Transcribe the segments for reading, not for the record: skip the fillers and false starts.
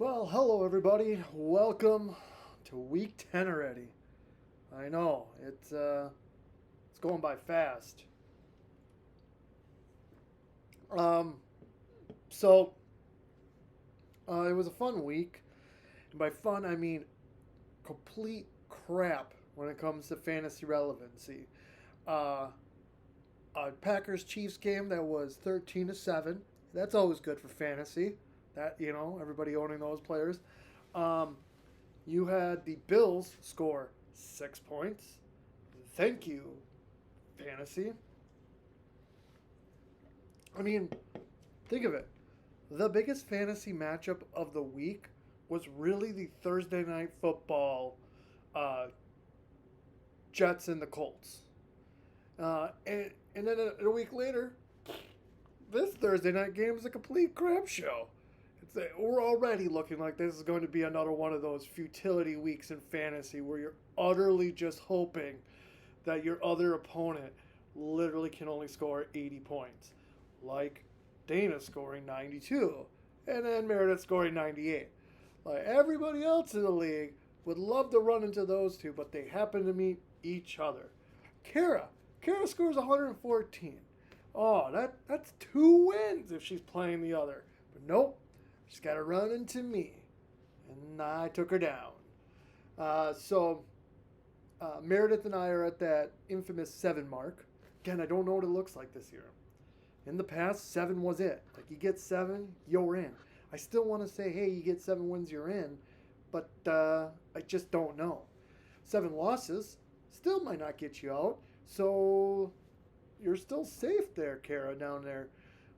Well, hello everybody. Welcome to week 10 already. I know it's going by fast. Um, so it was a fun week, and by fun I mean complete crap when it comes to fantasy relevancy. Uh, a Packers Chiefs game that was 13-7. That's always good for fantasy. Everybody owning those players. Um, You had the Bills score 6 points. Thank you, fantasy. I mean, think of it. The biggest fantasy matchup of the week was really the Thursday night football uh, Jets and the Colts. And then a week later, this Thursday night game is a complete crap show. We're already looking like this is going to be another one of those futility weeks in fantasy where you're utterly just hoping that your other opponent literally can only score 80 points. Like Dana scoring 92 and then Meredith scoring 98. Like everybody else in the league would love to run into those two, but they happen to meet each other. Kara. Kara scores 114. Oh, that's two wins if she's playing the other. But nope, she's got to run into me. And I took her down. So Meredith and I are at that infamous 7 mark. Again, I don't know what it looks like this year. In the past, 7 was it. Like, you get 7, you're in. I still want to say, hey, you get 7 wins, you're in. But I just don't know. 7 losses still might not get you out. So you're still safe there, Kara, down there.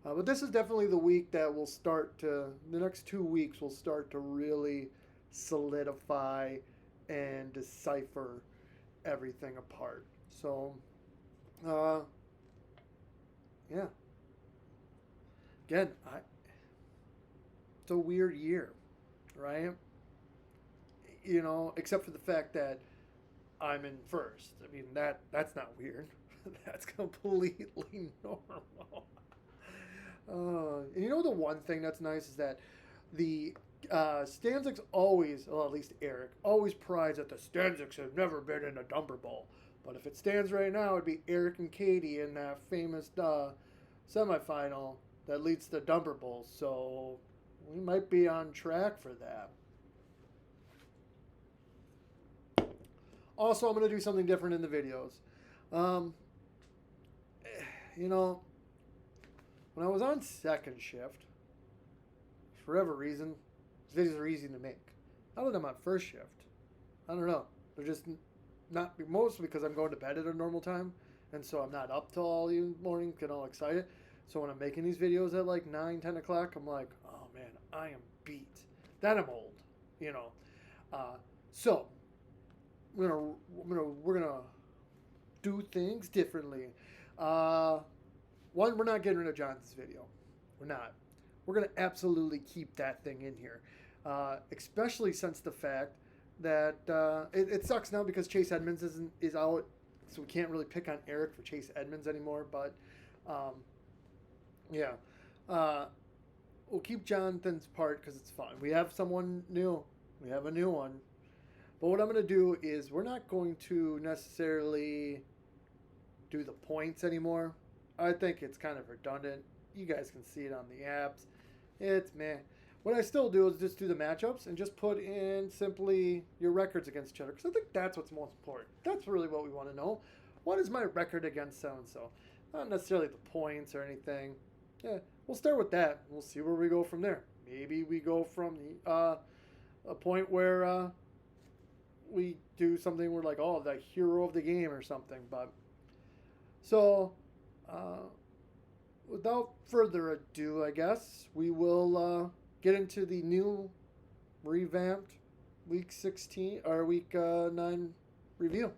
But this is definitely the week that will start to, the next 2 weeks will start to really solidify and decipher everything apart. So, yeah. Again, it's a weird year, right? Except for the fact that I'm in first. I mean, that's not weird. That's completely normal. The one thing that's nice is that the Stanzik's always, well, at least Eric, always prides that the Stanziks have never been in a Dumper Bowl. But if it stands right now, it'd be Eric and Katie in that famous semifinal that leads to Dumper Bowl. So we might be on track for that. Also, I'm going to do something different in the videos. Um, you know, when I was on second shift, for whatever reason, these videos are easy to make. Now that I'm on first shift, I don't know. They're just not, mostly because I'm going to bed at a normal time, and so I'm not up till all morning, getting all excited. So when I'm making these videos at like 9, 10 o'clock, I'm like, oh man, I am beat. Then I'm old, you know. So we're gonna do things differently. One, we're not getting rid of Jonathan's video. We're not. We're gonna absolutely keep that thing in here, especially since the fact that it sucks now because Chase Edmonds is out, so we can't really pick on Eric for Chase Edmonds anymore. But yeah, uh, we'll keep Jonathan's part because it's fun. We have someone new. We have a new one. But what I'm going to do is we're not going to necessarily do the points anymore. I think it's kind of redundant. You guys can see it on the apps. It's meh. What I still do is just do the matchups and just put in simply your records against each other. Because I think that's what's most important. That's really what we want to know. What is my record against so-and-so? Not necessarily the points or anything. Yeah, we'll start with that. We'll see where we go from there. Maybe we go from a point where we do something we're like, oh, the hero of the game or something. But so without further ado, I guess we will get into the new revamped week 16 or week 9 review.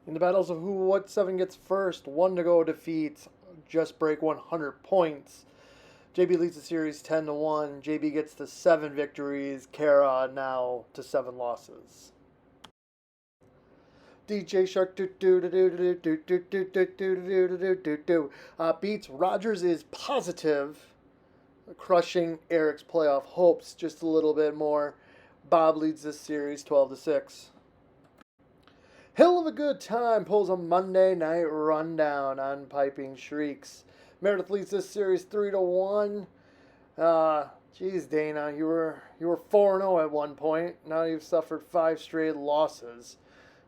In the battles of who what 7 gets first, 1 to go defeats just break 100 points. JB leads the series 10-1. JB gets to 7 victories. Kara now to 7 losses. DJ Shark beats Rogers is positive crushing Eric's playoff hopes just a little bit more. Bob leads this series 12-6. Hell of a good time pulls a Monday night rundown on Piping Shrieks. Meredith leads this series 3-1. Geez, Dana, you were 4-0 at one point. Now you've suffered 5 straight losses.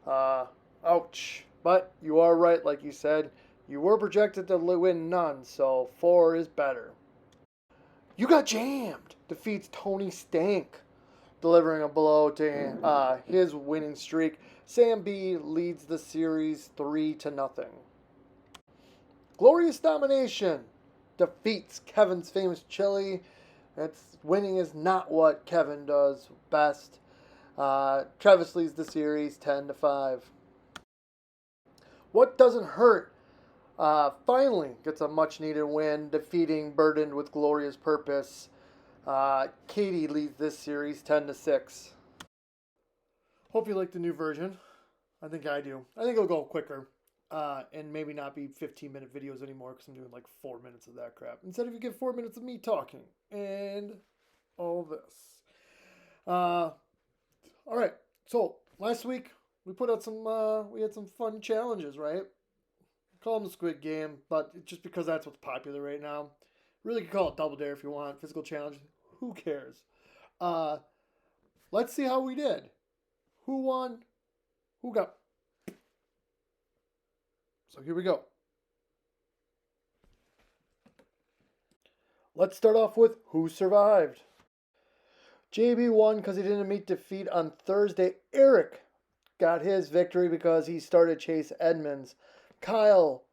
Ouch. But you are right, like you said. You were projected to win none, so 4 is better. You Got Jammed defeats Tony Stank, delivering a blow to his winning streak. Sam B leads the series 3-0. Glorious Domination defeats Kevin's Famous Chili. Winning is not what Kevin does best. Travis leads the series 10-5. What Doesn't Hurt finally gets a much-needed win, defeating Burdened with Glorious Purpose. Katie leads this series 10-6. Hope you like the new version. I think I do. I think it'll go quicker. And maybe not be 15-minute videos anymore because I'm doing like 4 minutes of that crap. Instead of you get 4 minutes of me talking and all this. All right. So last week we put out we had some fun challenges, right? Call them the Squid Game, but just because that's what's popular right now. Really could call it Double Dare if you want. Physical challenge. Who cares? Let's see how we did. Who won? Who got? So here we go. Let's start off with who survived. JB won because he didn't meet defeat on Thursday. Eric got his victory because he started Chase Edmonds. Kyle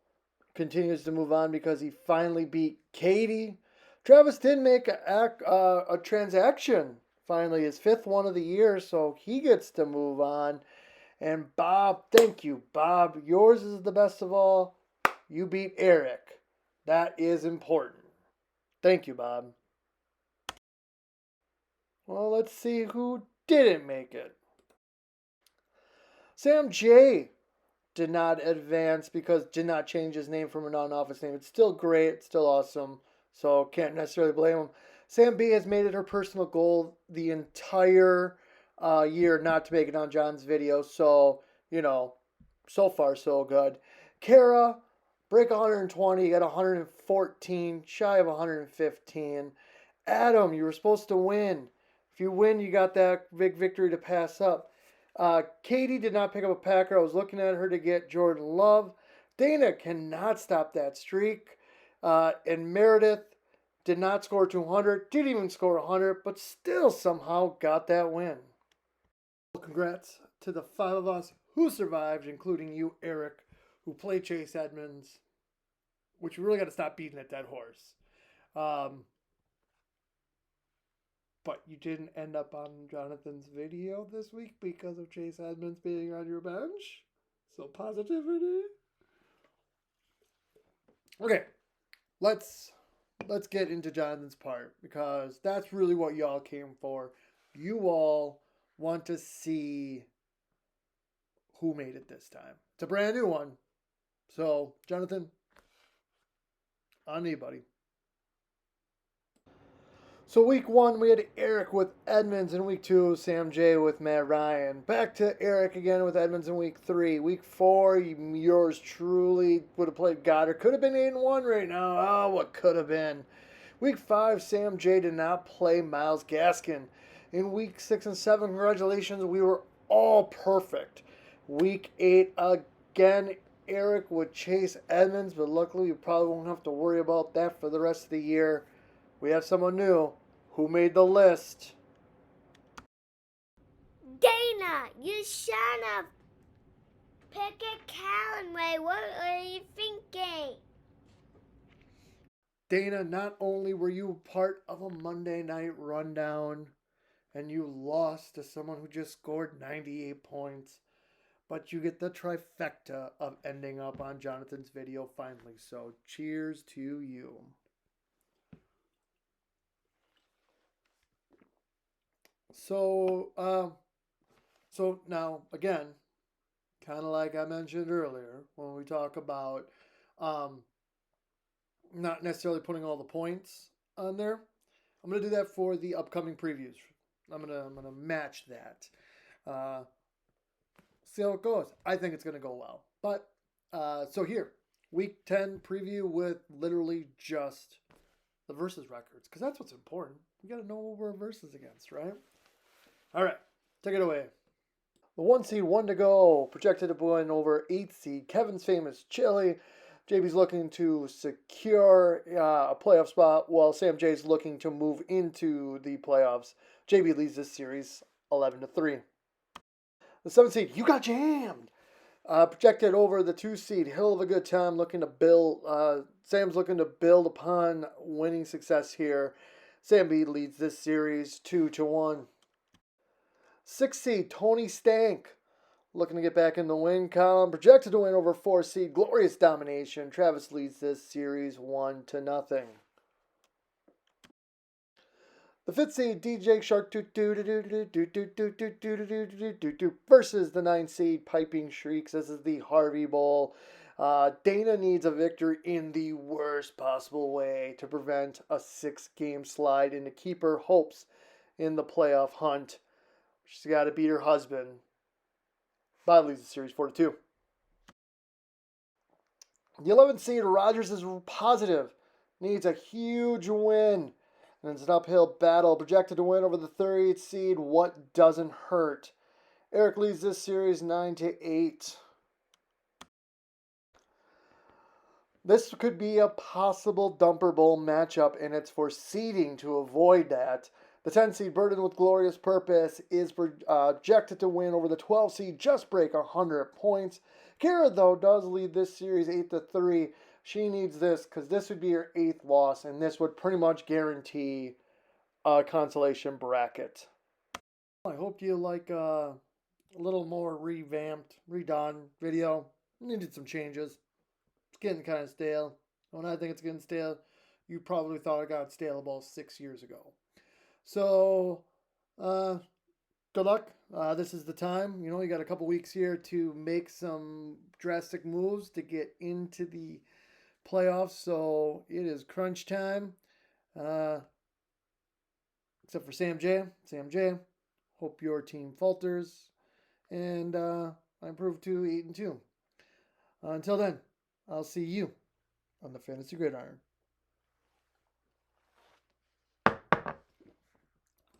continues to move on because he finally beat Katie. Travis did make a transaction. Finally, his 5th one of the year, so he gets to move on. And Bob, thank you, Bob. Yours is the best of all. You beat Eric. That is important. Thank you, Bob. Well, let's see who didn't make it. Sam J did not advance because did not change his name from a non-office name. It's still great. It's still awesome. So can't necessarily blame him. Sam B has made it her personal goal the entire year not to make it on John's video. So, so far so good. Kara, break 120, got 114, shy of 115. Adam, you were supposed to win. If you win, you got that big victory to pass up. Katie did not pick up a Packer. I was looking at her to get Jordan Love. Dana cannot stop that streak. And Meredith did not score 200, didn't even score 100, but still somehow got that win. Congrats to the 5 of us who survived, including you, Eric, who played Chase Edmonds, which you really got to stop beating that dead horse. But you didn't end up on Jonathan's video this week because of Chase Edmonds being on your bench. So positivity. Okay, let's get into Jonathan's part because that's really what y'all came for. You all want to see who made it this time. It's a brand new one. So, Jonathan, on me, buddy. So week 1, we had Eric with Edmonds. In week 2, Sam J with Matt Ryan. Back to Eric again with Edmonds in week 3. Week 4, yours truly would have played Goddard. Could have been 8-1 right now. Oh, what could have been. Week 5, Sam J did not play Myles Gaskin. In week 6 and 7, congratulations, we were all perfect. Week 8, again, Eric with Chase Edmonds, but luckily you probably won't have to worry about that for the rest of the year. We have someone new. Who made the list? Dana, you should have picked a Callaway. What are you thinking? Dana, not only were you part of a Monday night rundown and you lost to someone who just scored 98 points, but you get the trifecta of ending up on Jonathan's video finally. So cheers to you. So now, again, kind of like I mentioned earlier, when we talk about not necessarily putting all the points on there, I'm gonna do that for the upcoming previews. I'm gonna match that. See how it goes. I think it's gonna go well. But so here, week 10 preview with literally just the versus records, because that's what's important. We gotta know what we're versus against, right? All right, take it away. The 1 seed, 1 to go, projected to win over 8 seed. Kevin's famous Chili. JB's looking to secure a playoff spot, while Sam J's looking to move into the playoffs. JB leads this series 11-3. The 7 seed, you got jammed. Projected over the 2 seed, Hill of a Good Time, looking to build. Sam's looking to build upon winning success here. Sam B leads this series 2-1. 6 seed, Tony Stank, looking to get back in the win column. Projected to win over 4 seed, Glorious Domination. Travis leads this series 1-0. The 5th seed, DJ Shark versus the 9 seed, Piping Shrieks. This is the Harvey Bowl. Dana needs a victory in the worst possible way to prevent a 6-game slide and to keep her hopes in the playoff hunt. She's got to beat her husband. Bob leads the series 4-2. The 11th seed, Rogers, is positive. Needs a huge win. And it's an uphill battle. Projected to win over the 38th seed, What Doesn't Hurt. Eric leads this series 9-8. This could be a possible Dumper Bowl matchup, and it's for seeding to avoid that. The 10 seed, Burdened with Glorious Purpose, is projected to win over the 12 seed, Just Break 100 points. Kara, though, does lead this series 8-3. She needs this because this would be her 8th loss, and this would pretty much guarantee a consolation bracket. I hope you like a little more revamped, redone video. Needed some changes. It's getting kind of stale. When I think it's getting stale, you probably thought it got stale about 6 years ago. So, good luck. This is the time. You got a couple weeks here to make some drastic moves to get into the playoffs. So it is crunch time. Except for Sam J. Sam J. Hope your team falters. And I improve to 8-2. Until then, I'll see you on the Fantasy Gridiron.